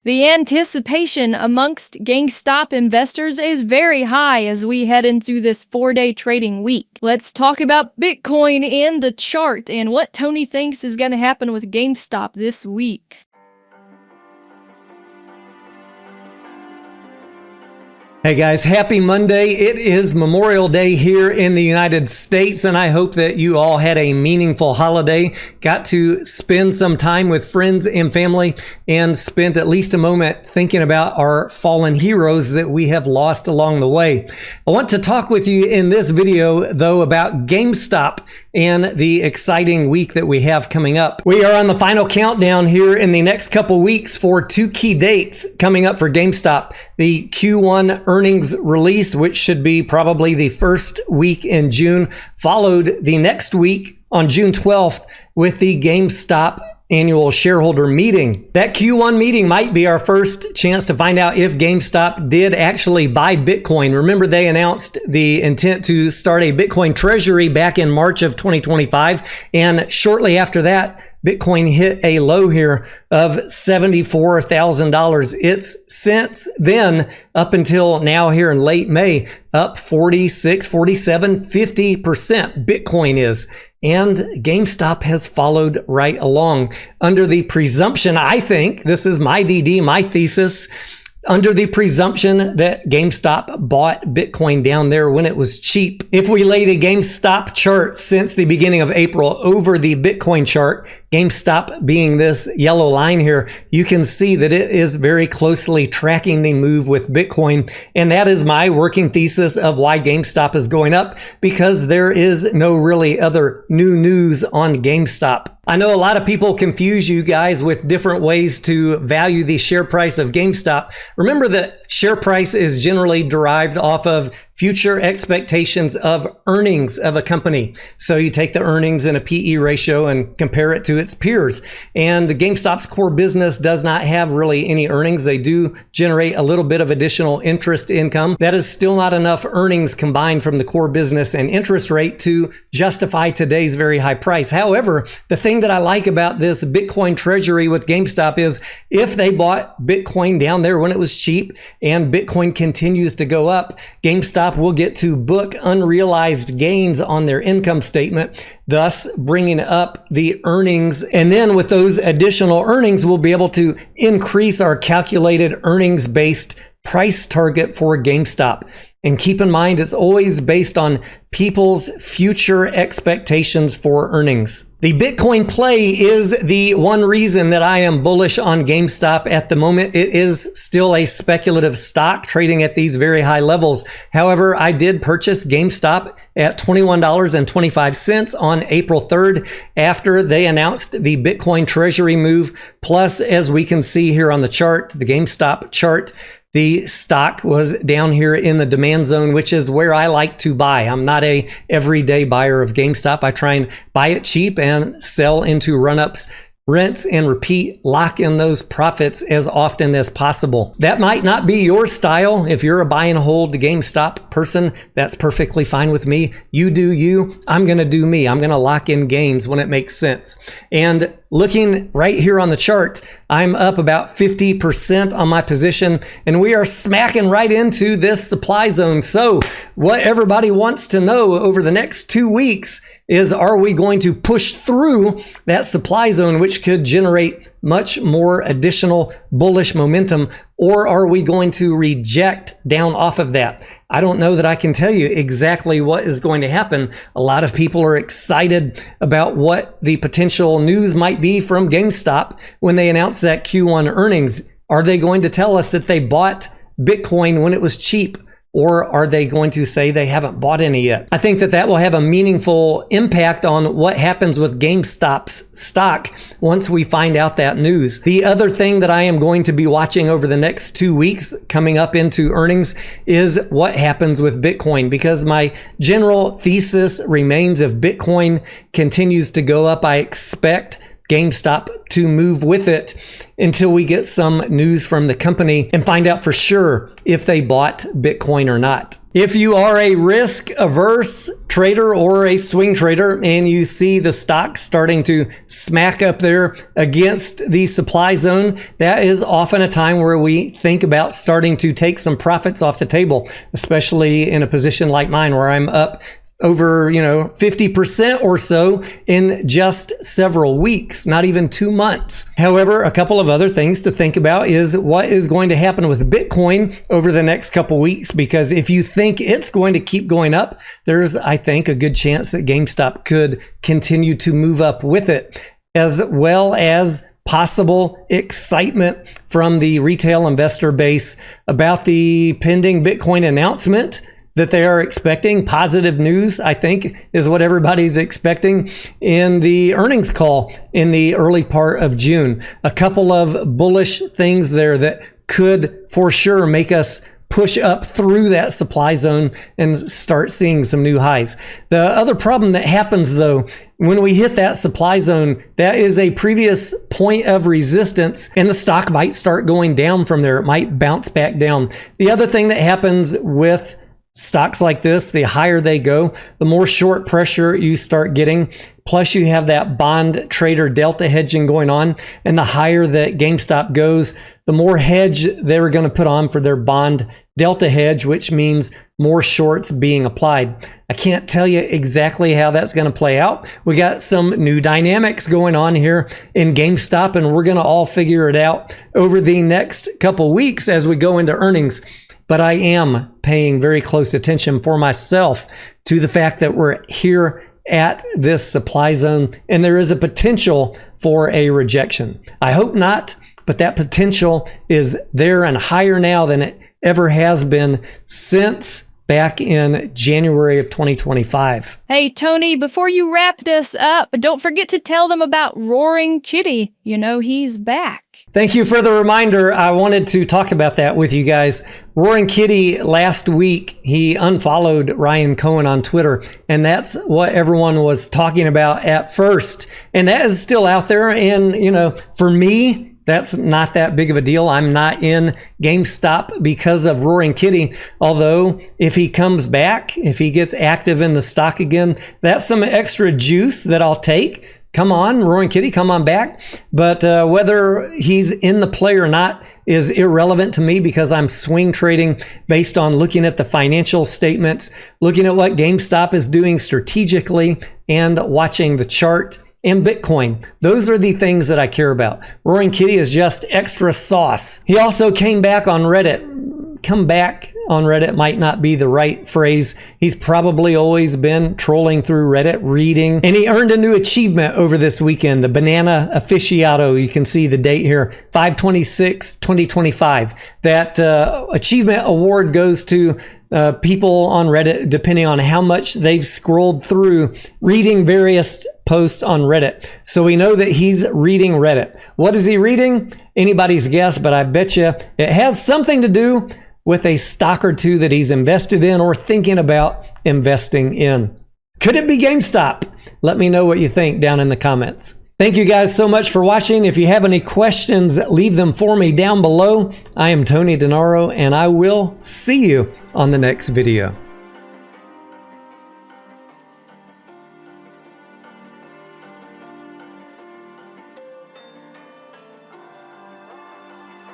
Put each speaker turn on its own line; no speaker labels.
The anticipation amongst GameStop investors is very high as we head into this 4-day trading week. Let's talk about Bitcoin and the chart and what Tony thinks is going to happen with GameStop this week.
Hey guys, happy Monday. It is Memorial Day here in the United States, and I hope that you all had a meaningful holiday, got to spend some time with friends and family, and spent at least a moment thinking about our fallen heroes that we have lost along the way. I want to talk with you in this video, though, about GameStop and the exciting week that we have coming up. We are on the final countdown here in the next couple weeks for two key dates coming up for GameStop. The Q1 earnings release, which should be probably the first week in June, followed the next week on June 12th with the GameStop annual shareholder meeting. That Q1 meeting might be our first chance to find out if GameStop did actually buy Bitcoin. Remember, they announced the intent to start a Bitcoin treasury back in March of 2025, and shortly after that, Bitcoin hit a low here of $74,000. It's since then, up until now here in late May, up 46, 47, 50% Bitcoin is. And GameStop has followed right along under the presumption, I think, this is my DD, my thesis, under the presumption that GameStop bought Bitcoin down there when it was cheap. If we lay the GameStop chart since the beginning of April over the Bitcoin chart, GameStop being this yellow line here, you can see that it is very closely tracking the move with Bitcoin. And that is my working thesis of why GameStop is going up, because there is no really other new news on GameStop. I know a lot of people confuse you guys with different ways to value the share price of GameStop. Remember that share price is generally derived off of future expectations of earnings of a company. So you take the earnings in a PE ratio and compare it to its peers. And GameStop's core business does not have really any earnings. They do generate a little bit of additional interest income. That is still not enough earnings combined from the core business and interest rate to justify today's very high price. However, the thing that I like about this Bitcoin treasury with GameStop is if they bought Bitcoin down there when it was cheap and Bitcoin continues to go up, GameStop will get to book unrealized gains on their income statement, thus bringing up the earnings. And then with those additional earnings, we'll be able to increase our calculated earnings-based price target for GameStop. And keep in mind, it's always based on people's future expectations for earnings. The Bitcoin play is the one reason that I am bullish on GameStop at the moment. It is still a speculative stock trading at these very high levels. However, I did purchase GameStop at $21.25 on April 3rd after they announced the Bitcoin treasury move. Plus, as we can see here on the chart, the GameStop chart, the stock was down here in the demand zone, which is where I like to buy. I'm not a everyday buyer of GameStop. I try and buy it cheap and sell into run-ups, rinse and repeat, lock in those profits as often as possible. That might not be your style. If you're a buy and hold GameStop person, that's perfectly fine with me. You do you. I'm going to do me. I'm going to lock in gains when it makes sense. And looking right here on the chart, I'm up about 50% on my position, and we are smacking right into this supply zone. So what everybody wants to know over the next 2 weeks is, are we going to push through that supply zone, which could generate much more additional bullish momentum, or are we going to reject down off of that? I don't know that I can tell you exactly what is going to happen. A lot of people are excited about what the potential news might be from GameStop when they announce that Q1 earnings. Are they going to tell us that they bought Bitcoin when it was cheap? Or are they going to say they haven't bought any yet? I think that that will have a meaningful impact on what happens with GameStop's stock once we find out that news. The other thing that I am going to be watching over the next 2 weeks coming up into earnings is what happens with Bitcoin, because my general thesis remains if Bitcoin continues to go up, I expect GameStop to move with it until we get some news from the company and find out for sure if they bought Bitcoin or not. If you are a risk-averse trader or a swing trader and you see the stock starting to smack up there against the supply zone, that is often a time where we think about starting to take some profits off the table, especially in a position like mine where I'm up over 50% or so in just several weeks, not even 2 months. However, a couple of other things to think about is what is going to happen with Bitcoin over the next couple weeks, because if you think it's going to keep going up, there's, I think, a good chance that GameStop could continue to move up with it, as well as possible excitement from the retail investor base about the pending Bitcoin announcement that they are expecting. Positive news, I think, is what everybody's expecting in the earnings call in the early part of June. A couple of bullish things there that could for sure make us push up through that supply zone and start seeing some new highs. The other problem that happens though, when we hit that supply zone, that is a previous point of resistance and the stock might start going down from there. It might bounce back down. The other thing that happens with stocks like this, the higher they go, the more short pressure you start getting. Plus you have that bond trader delta hedging going on. And the higher that GameStop goes, the more hedge they're going to put on for their bond delta hedge, which means more shorts being applied. I can't tell you exactly how that's going to play out. We got some new dynamics going on here in GameStop, and we're going to all figure it out over the next couple weeks as we go into earnings. But I am paying very close attention for myself to the fact that we're here at this supply zone and there is a potential for a rejection. I hope not, but that potential is there and higher now than it ever has been since back in January of 2025.
Hey, Tony, before you wrap this up, don't forget to tell them about Roaring Kitty. He's back.
Thank you for the reminder. I wanted to talk about that with you guys. Roaring Kitty, last week, he unfollowed Ryan Cohen on Twitter, and that's what everyone was talking about at first. And that is still out there. And, for me, that's not that big of a deal. I'm not in GameStop because of Roaring Kitty. Although if he comes back, if he gets active in the stock again, that's some extra juice that I'll take. Come on, Roaring Kitty, come on back. But whether he's in the play or not is irrelevant to me because I'm swing trading based on looking at the financial statements, looking at what GameStop is doing strategically, and watching the chart and Bitcoin. Those are the things that I care about. Roaring Kitty is just extra sauce. He also came back on Reddit. Come back on Reddit might not be the right phrase. He's probably always been trolling through Reddit, reading, and he earned a new achievement over this weekend, the Banana Aficionado. You can see the date here, 5/26/2025. That achievement award goes to people on Reddit, depending on how much they've scrolled through reading various posts on Reddit. So we know that he's reading Reddit. What is he reading? Anybody's guess, but I bet you it has something to do with a stock or two that he's invested in or thinking about investing in. Could it be GameStop? Let me know what you think down in the comments. Thank you guys so much for watching. If you have any questions, leave them for me down below. I am Tony Denaro, and I will see you on the next video.